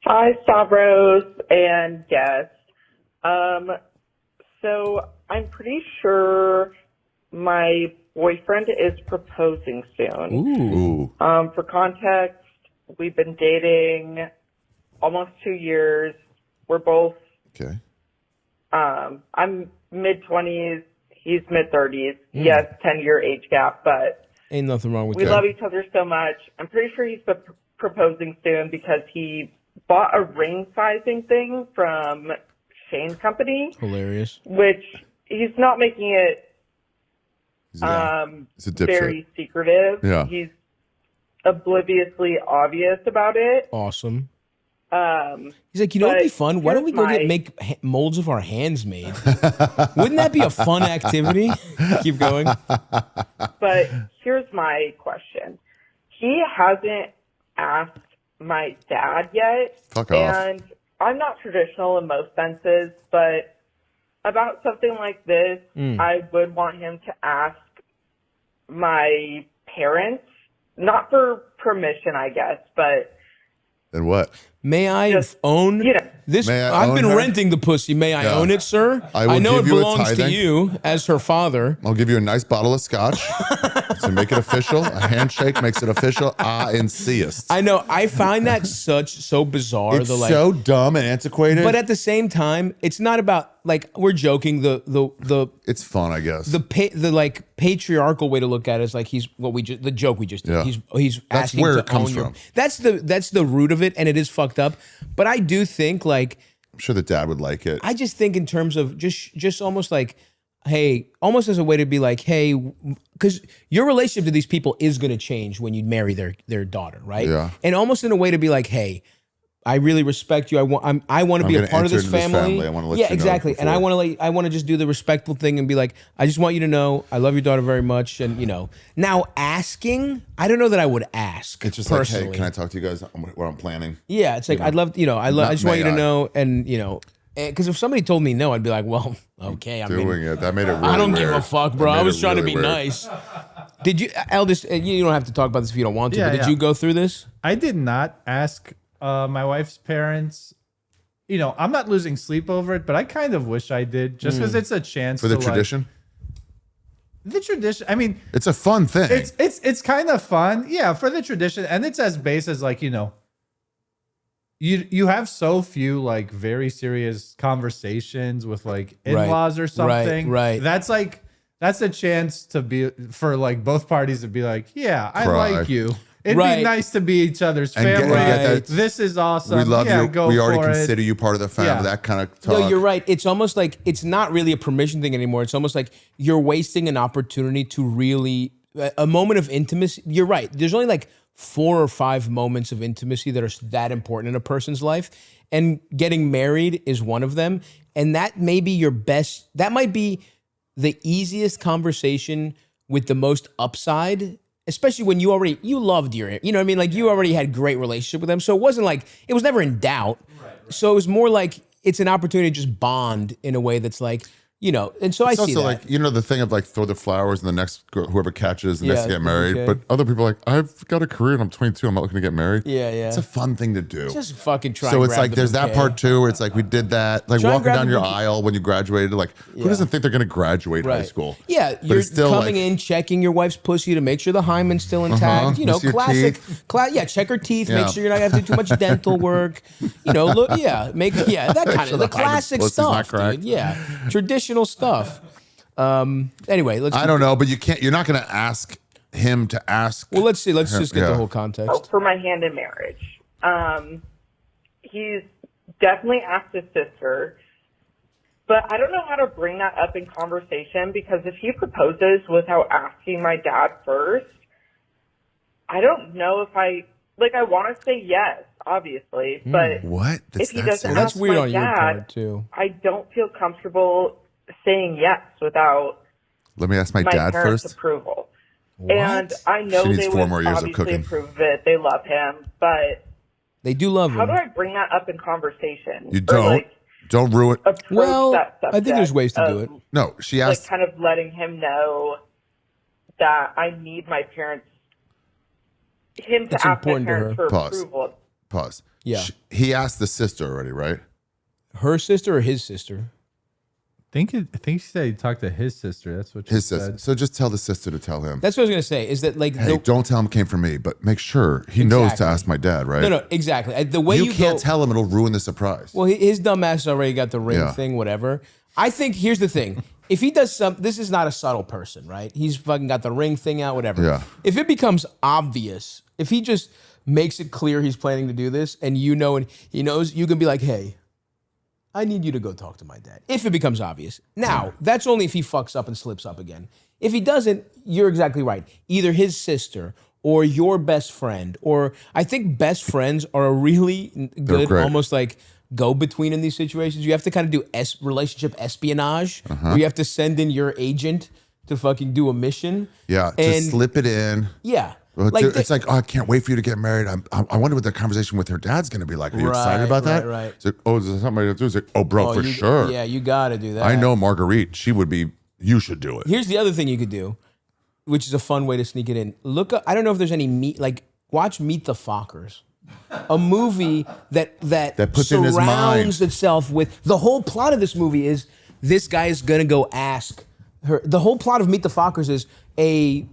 Hi, Stavros and guest. So I'm pretty sure my boyfriend is proposing soon. Ooh. For context, we've been dating almost 2 years. We're both, Okay. I'm mid-20s, he's mid-30s. Yes, 10-year age gap, but Ain't nothing wrong with we that. love each other so much. I'm pretty sure he's proposing soon because he bought a ring sizing thing from Shane's company. Hilarious. Which he's not making it He's a dipshit. very secretive. Yeah. He's obliviously obvious about it. Awesome. He's like, you know what'd be fun? Why don't we go make molds of our hands made? Wouldn't that be a fun activity? Keep going. But here's my question. He hasn't asked my dad yet. Fuck off. And I'm not traditional in most senses, but about something like this, I would want him to ask my parents, not for permission, I guess, but Then what? May I own this? May I I've own been her? renting the pussy. May I own it, sir? I know it give you a belongs to tithing. you as her father. I'll give you a nice bottle of scotch to make it official. A handshake makes it official. Insist. I know. I find that so bizarre. It's so dumb and antiquated. But at the same time, it's not about like we're joking. The it's fun, I guess. The like patriarchal way to look at it is like the joke we just did. Yeah. He's That's asking where to it comes own your- from. That's the root of it, and it is fucked up. But I do think like I'm sure the dad would like it. I just think in terms of just almost like, hey, almost as a way to be like, hey, because your relationship to these people is going to change when you marry their daughter, right? Yeah. And almost in a way to be like, hey, I really respect you. I want to be a gonna part of enter this into this family. family. I wanna let yeah, you know exactly. And I want to just do the respectful thing and be like, I just want you to know I love your daughter very much. And now asking, I don't know that I would ask. It's just personally. like, hey, can I talk to you guys what I'm planning? Yeah, it's like I'd love, I just want you to know, and because if somebody told me no, I'd be like, well, okay, I mean, Doing it. That made it really I don't weird. give a fuck, bro. That I made was it trying to really be weird. nice. Did you, Eldest? You don't have to talk about this if you don't want to. Yeah, but did yeah. you go through this? I did not ask my wife's parents. I'm not losing sleep over it, but I kind of wish I did, just because it's a chance For the to, tradition? The tradition. I mean, It's a fun thing. it's kind of fun, yeah, for the tradition, and it's as base as like you have so few like very serious conversations with like in-laws or something. Right. That's a chance to be for like both parties to be like, yeah, I Cry. like you. It'd Right. be nice to be each other's And get- family. and get that- This is awesome. we love yeah, you. Go We already for consider it. you part of the family. Yeah. That kind of talk. No, you're right. It's almost like it's not really a permission thing anymore. It's almost like you're wasting an opportunity to really a moment of intimacy. You're right. There's only like 4 or 5 moments of intimacy that are that important in a person's life, and getting married is one of them. And that may be your best. That might be the easiest conversation with the most upside. Especially when you loved your, you know what I mean? Like you already had great relationship with them. So it wasn't like, it was never in doubt. Right. So it was more like, it's an opportunity to just bond in a way that's like, and so It's I see also that. like, the thing of like throw the flowers and the next, whoever catches, the next to Yeah, get married. okay. But other people are like, I've got a career and I'm 22. I'm not looking to get married. Yeah. It's a fun thing to do. Just fucking try So and it's grab like, the there's that bouquet. part too, where it's like, we did that, like Try and walking grab down the your bouquet. aisle when you graduated. Like, who doesn't think they're going to graduate high school? Yeah, But you're it's still coming like, in, checking your wife's pussy to make sure the hymen's still intact. Miss your Classic. teeth. Check her teeth. Yeah. Make sure you're not gonna have to do too much dental work. Look, that kind sure of the the classic hymen's pussy's not stuff, cracked. dude. Yeah, traditional stuff. Anyway, let's. I don't know, but you're not going to ask him to ask. Well, let's see. Let's just get Yeah. the whole context. for my hand in marriage. He's definitely asked his sister, but I don't know how to bring that up in conversation because if he proposes without asking my dad first, I don't know if I want to say yes, obviously, but What? if he that doesn't serious? That's ask weird my on your dad, part too. I don't feel comfortable saying yes without Let me ask my my dad parents' first. approval. What? And I know She needs they 4 would more years of obviously cooking. approve of it. They love him, but They do love how him. do I bring that up in conversation? You Or, don't. Don't ruin. approach Well, that I think there's subject ways to do of, it. No, she Like, asked. kind of letting him know that I need him to It's ask my important to parents her. for Pause. approval. Pause. Yeah. He asked the sister already, right? Her sister or his sister? I think he said he talked to his sister. That's what she His said. sister. So just tell the sister to tell him. That's what I was gonna say. Is that like Hey, don't tell him it came from me, but make sure he knows to ask my dad, right? No, exactly. The way you can't tell him; it'll ruin the surprise. Well, his dumb ass already got the ring Yeah. thing, whatever. I think here's the thing. If he does this is not a subtle person, right? He's fucking got the ring thing out, whatever. Yeah. If it becomes obvious, if he just makes it clear he's planning to do this, and you know, and he knows, you can be like, hey, I need you to go talk to my dad. If it becomes obvious. Now, that's only if he fucks up and slips up again. If he doesn't, you're exactly right. Either his sister or your best friend, or I think best friends are a really good, great. almost like go-between in these situations. You have to kind of do relationship espionage, where you have to send in your agent to fucking do a mission. Yeah, And just slip it in. yeah. Well, Like it's like, oh, I can't wait for you to get married. I wonder what the conversation with her dad's going to be like. Are you excited about that? Right. It's like, oh, is there something I have to do? It's like, oh, bro, for sure. Yeah, you got to do that. I know Marguerite. She would be, you should do it. Here's the other thing you could do, which is a fun way to sneak it in. Look up, I don't know if there's any watch Meet the Fockers. A movie that puts in his mind. surrounds itself with, the whole plot of this movie is this guy is going to go ask her. The whole plot of Meet the Fockers is a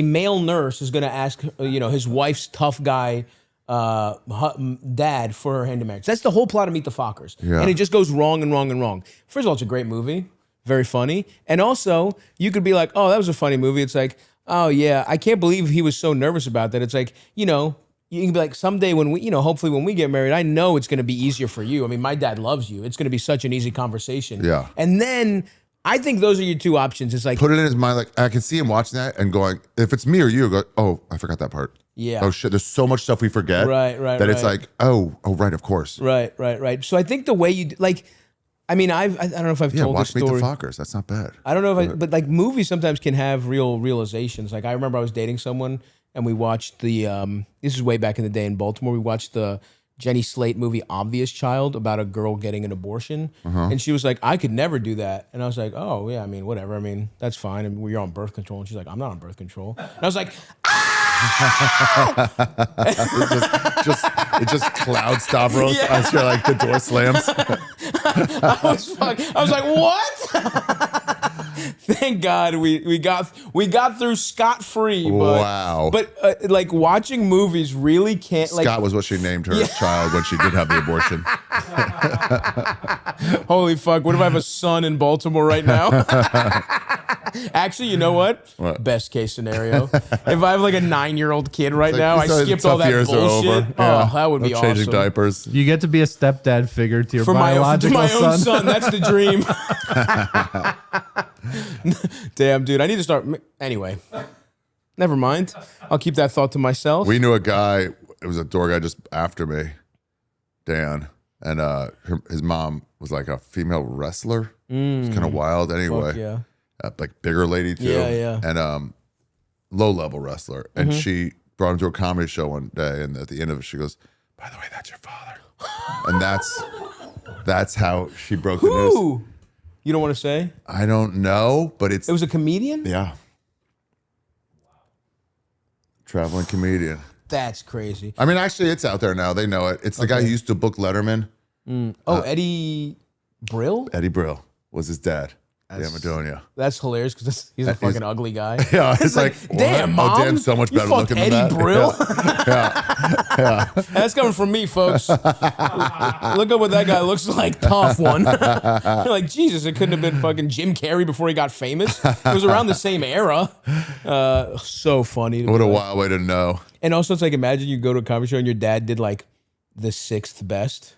male nurse is going to ask, his wife's tough guy dad for her hand in marriage. That's the whole plot of Meet the Fockers. Yeah. And it just goes wrong and wrong and wrong. First of all, it's a great movie. Very funny. And also, you could be like, oh, that was a funny movie. It's like, oh, yeah, I can't believe he was so nervous about that. It's like, you can be like, someday when we, hopefully when we get married, I know it's going to be easier for you. I mean, my dad loves you. It's going to be such an easy conversation. Yeah. And then I think those are your two options. It's like, Put it in his mind. Like, I can see him watching that and going, if it's me or you, go, oh, I forgot that part. Yeah. Oh, shit. There's so much stuff we forget. Right. That it's like, oh, right, of course. Right. So I think the way you, I don't know if I've Yeah, told watch this Meet the story. Fockers. That's not bad. I don't know if but like movies sometimes can have real realizations. Like I remember I was dating someone and we watched this is way back in the day in Baltimore. We watched the Jenny Slate movie Obvious Child about a girl getting an abortion. And she was like, I could never do that. And I was like, oh yeah, I mean, whatever. I mean, that's fine. I mean, you're on birth control. And she's like, I'm not on birth control. And I was like, It just cloud Stavros as you're like the door slams. I was like, what? Thank God we got through scot-free. Wow. But like watching movies really can't. Scott was what she named her child when she did have the abortion. Holy fuck! What if I have a son in Baltimore right now? Actually, you know what? Best case scenario. If I have like a 9-year-old kid right now, I skipped all that bullshit. Oh, that would be awesome. Changing diapers. You get to be a stepdad figure to your For my biological own son. That's the dream. Damn, dude. I need to start. Anyway, never mind. I'll keep that thought to myself. We knew a guy. It was a door guy just after me, Dan, and his mom was like a female wrestler. It was kind of wild. Anyway, Fuck yeah. Like bigger lady too. Yeah. And low level wrestler. And she brought him to a comedy show one day, and at the end of it, she goes, "By the way, that's your father." And that's how she broke the news. Who? You don't want to say? I don't know, but it was a comedian? Yeah. Traveling comedian. That's crazy. I mean, actually, it's out there now. They know it. It's the guy who used to book Letterman. Eddie Brill? Eddie Brill was his dad. Yeah, Madonia. That's hilarious because he's a fucking ugly guy. Yeah, it's like, damn, what? mom. Oh, Dan's so much better you looking Eddie than that. Brill. Yeah. And that's coming from me, folks. Look at what that guy looks like. Tough one. You're like, Jesus, it couldn't have been fucking Jim Carrey before he got famous. It was around the same era. So funny. What a wild way to know. And also, it's like, imagine you go to a comedy show and your dad did like the 6th best.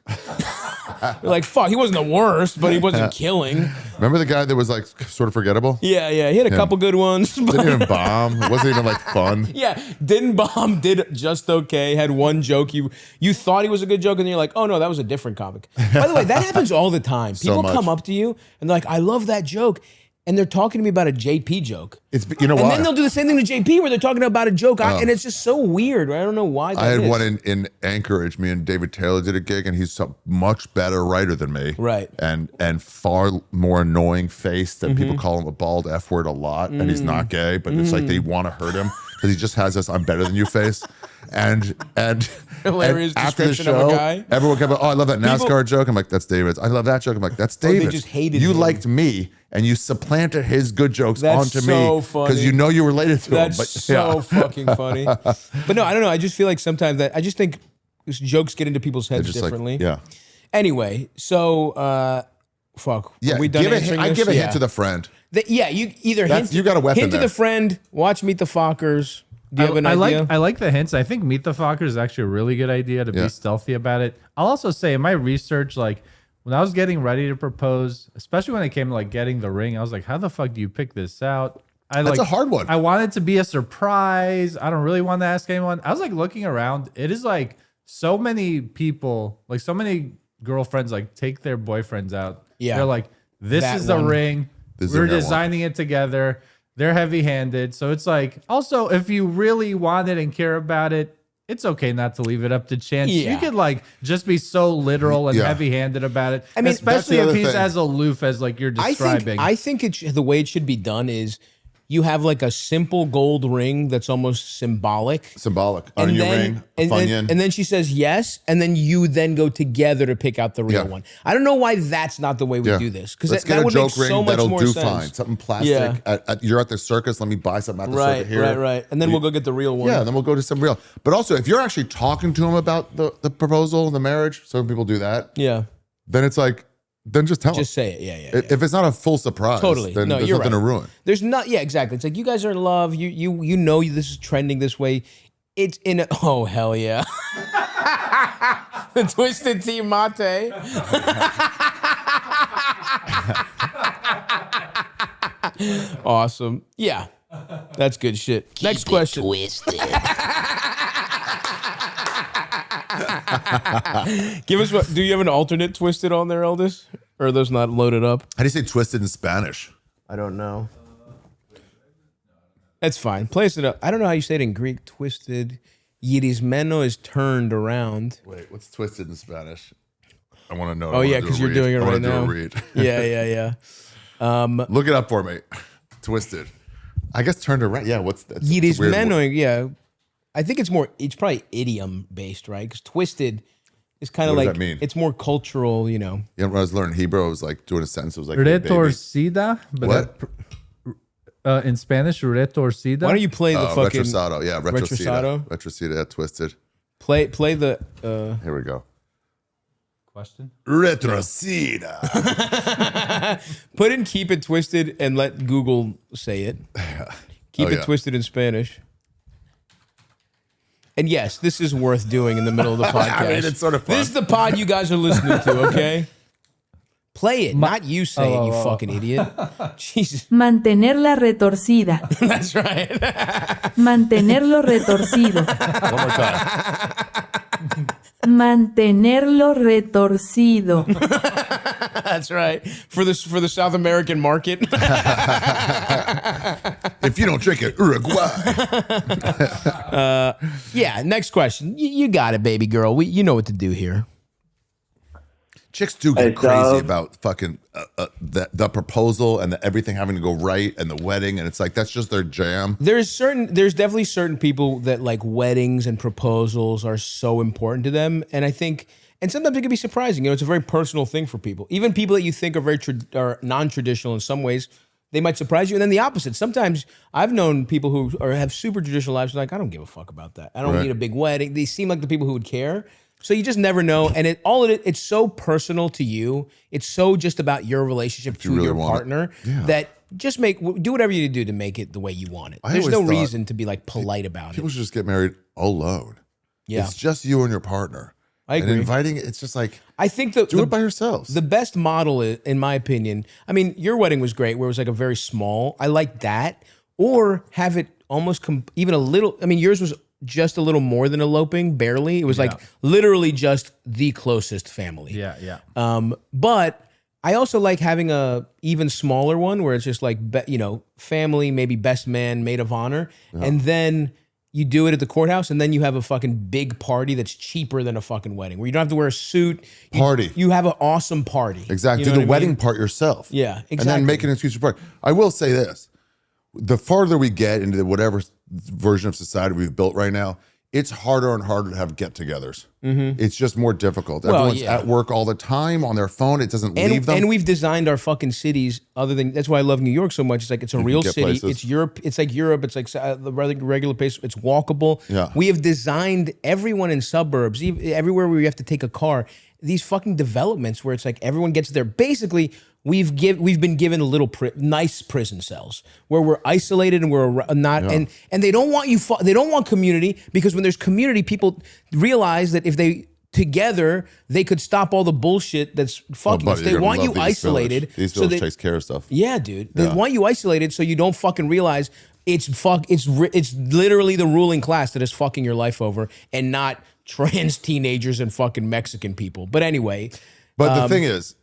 You're like, fuck, he wasn't the worst, but he wasn't killing. Remember the guy that was like sort of forgettable? Yeah, he had a couple good ones. But Didn't even bomb. It wasn't even like fun. yeah, didn't bomb, did just okay, had one joke you thought he was a good joke, and then you're like, oh no, that was a different comic. By the way, that happens all the time. People come up to you and they're like, I love that joke. And they're talking to me about a JP joke. You know why? And then they'll do the same thing to JP where they're talking about a joke. And it's just so weird. I don't know why that I had is. one in Anchorage. Me and David Taylor did a gig, and he's a much better writer than me. Right. And far more annoying face that people call him a bald F word a lot, and he's not gay, but it's like they want to hurt him. because he just has this "I'm better than you" face, and Hilarious and after the description of show, a guy. everyone kept, "Oh, I love that People- NASCAR joke." I'm like, "That's David's." I love that joke. I'm like, "That's David's." just hated you him. liked me, and you supplanted his good jokes That's onto so me funny. because you know you related to him. That's But so fucking funny. But no, I don't know. I just feel like sometimes I just think jokes get into people's heads just differently. like, yeah. Anyway, so fuck. Yeah, Are we done give a answering hint, I this? give a Yeah. hint to the friend. Yeah, you either That's- hint. you got a weapon Hint to there. the friend. Watch Meet the Fockers. Do you have an I idea? like the hints. I think Meet the Fockers is actually a really good idea to Yeah. be stealthy about it. I'll also say in my research, like when I was getting ready to propose, especially when it came to like getting the ring, I was like, how the fuck do you pick this out? That's a hard one. I want it to be a surprise. I don't really want to ask anyone. I was like looking around. It is like so many people, like so many girlfriends, like take their boyfriends out. Yeah. They're like, this That is the one. ring. This is the We're ring I want. designing it together. They're heavy-handed. So it's like, also, if you really want it and care about it, it's okay not to leave it up to chance. Yeah. You could like just be so literal and Yeah. heavy-handed about it. I mean, especially that's the if other he's thing. as aloof as like you're describing. I think the way it should be done is you have like a simple gold ring that's almost symbolic. Symbolic. On your ring, a Funyun. and then she says yes, and then you then go together to pick out the real Yeah. one. I don't know why that's not the way we Yeah. do this, because Let's that get a would make joke ring so much that'll more do sense. fine. Something plastic. Yeah. You're at the circus. Let me buy something at the Right, circuit here. right. And then we'll go get the real one. Yeah, then we'll go to some real. But also, if you're actually talking to him about the proposal and the marriage, some people do that. Yeah. Then it's like, then just tell him. Just say it. Yeah. If it's not a full surprise, Totally. then No, there's you're nothing right. to ruin. There's not. Yeah, exactly. It's like you guys are in love. You know this is trending this way. It's in a, oh hell yeah. The Twisted Tea Mate. Awesome. Yeah. That's good shit. Next question. Twisted. Give us what do you have an alternate Twisted on there, Eldest? Or are those not loaded up? How do you say twisted in Spanish? I don't know. That's fine. Place it up. I don't know how you say it in Greek. Twisted. Yirismeno is turned around. Wait, what's twisted in Spanish? I want to know. Oh yeah, because you're doing it right now. Do a read. Yeah. Look it up for me. Twisted. I guess turned around. Yeah, what's that? Yirismeno, yeah. I think it's probably idiom based, right? Because twisted is kind of What does like that mean? it's more cultural, you know. Yeah, when I was learning Hebrew, I was like doing a sentence. It was like hey, baby. Retorcida. But What? in Spanish, retorcida. Why don't you play the fucking retrosado. Yeah, Retrosado? retrosida. Retrosida, yeah, twisted. play the Here we go. question? Retrosida. put in keep it twisted and let Google say it. Keep Oh, it yeah. twisted in Spanish. And yes, this is worth doing in the middle of the podcast. I mean, it's sort of fun. This is the pod you guys are listening to, okay? Play it, not you say it, you fucking idiot. Jesus. Mantenerla retorcida. That's right. Mantenerlo retorcido. One more time. Mantenerlo retorcido. That's right. For the South American market. If you don't drink it, Uruguay. Yeah, next question. You got it, baby girl. You know what to do here. Chicks do get Hey, crazy Stav. about fucking the proposal and everything having to go right and the wedding, and it's like that's just their jam. There's definitely certain people that like weddings and proposals are so important to them, and I think, and sometimes it can be surprising. You know, it's a very personal thing for people. Even people that you think are very are non-traditional in some ways, they might surprise you. And then the opposite. Sometimes I've known people who have super traditional lives, like I don't give a fuck about that. I don't Right. need a big wedding. They seem like the people who would care. So you just never know, and it's so personal to you. It's so just about your relationship to really your want it. partner Yeah. that just do whatever you do to make it the way you want it. I There's always no thought reason to be like polite about People it. should just get married alone. Yeah, It's just you and your partner. I And agree. inviting, it's just like I think do it by yourselves. the best model, in my opinion. I mean, your wedding was great, where it was like a very small. I like that, or have it almost even a little. I mean, yours was just a little more than eloping, barely. It was like literally just the closest family. Yeah. But I also like having a even smaller one where it's just like, family, maybe best man, maid of honor. And then you do it at the courthouse and then you have a fucking big party that's cheaper than a fucking wedding where you don't have to wear a suit. Party. You have an awesome party. Exactly. You know Do what the I wedding mean? part yourself. Yeah, And then exactly. make an excuse for party. I will say this. The farther we get into whatever version of society we've built right now, it's harder and harder to have get-togethers. It's just more difficult. Well, Everyone's yeah. at work all the time on their phone. It doesn't leave them. And we've designed our fucking cities other than, that's why I love New York so much. It's like, it's a real get city. places. It's Europe. It's like Europe. It's like the regular place. It's walkable. Yeah. We have designed everyone in suburbs, everywhere where you have to take a car, these fucking developments where it's like everyone gets there. Basically, we've been given a little nice prison cells where we're isolated and we're not, and they don't want you, they don't want community, because when there's community, people realize that if they together, they could stop all the bullshit that's fucking us. buddy, They you're gonna want love you the East Village. isolated. The East so Village they, takes care of stuff. yeah, dude. They want you isolated so you don't fucking realize it's literally the ruling class that is fucking your life over, and not trans teenagers and fucking Mexican people. But anyway. But the thing is,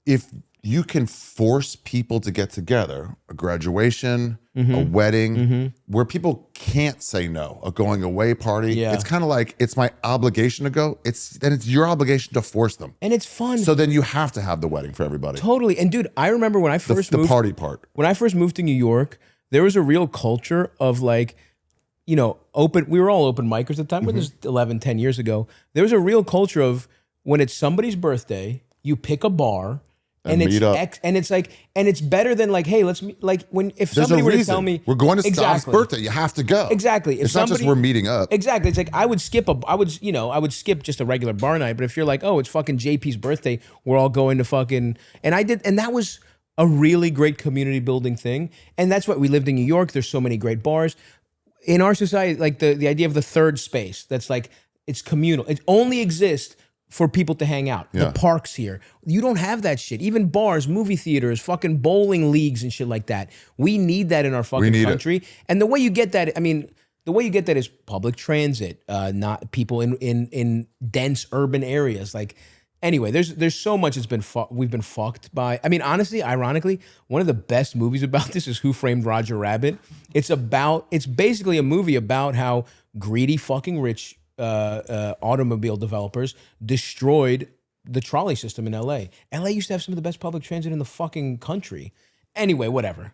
if you can force people to get together, a graduation, a wedding, where people can't say no, a going away party, it's kind of like, it's my obligation to go. Then it's your obligation to force them. And it's fun. So then you have to have the wedding for everybody. Totally. And dude, I remember when I first moved. The party part. When I first moved to New York, there was a real culture of like, you know, we were all open micers at the time, but this is 11, 10 years ago. There was a real culture of when it's somebody's birthday, you pick a bar and meet up. And it's like, and it's better than like, hey, let's meet, like if There's somebody a were reason. to tell me We're going to Stav's exactly. birthday. You have to go. Exactly. If It's not just somebody- we're meeting up. Exactly. It's like I would skip just a regular bar night, but if you're like, oh, it's fucking JP's birthday, we're all going to fucking, and that was a really great community building thing. And that's what we lived in New York. There's so many great bars. In our society, like the idea of the third space, that's like, it's communal. It only exists for people to hang out. Yeah. The parks here. You don't have that shit. Even bars, movie theaters, fucking bowling leagues and shit like that. We need that in our fucking country. And the way you get that, the way you get that is public transit, not people in dense urban areas. Like, anyway, there's so much we've been fucked by. I mean, honestly, ironically, one of the best movies about this is Who Framed Roger Rabbit. It's basically a movie about how greedy fucking rich automobile developers destroyed the trolley system in LA. LA used to have some of the best public transit in the fucking country. Anyway, whatever.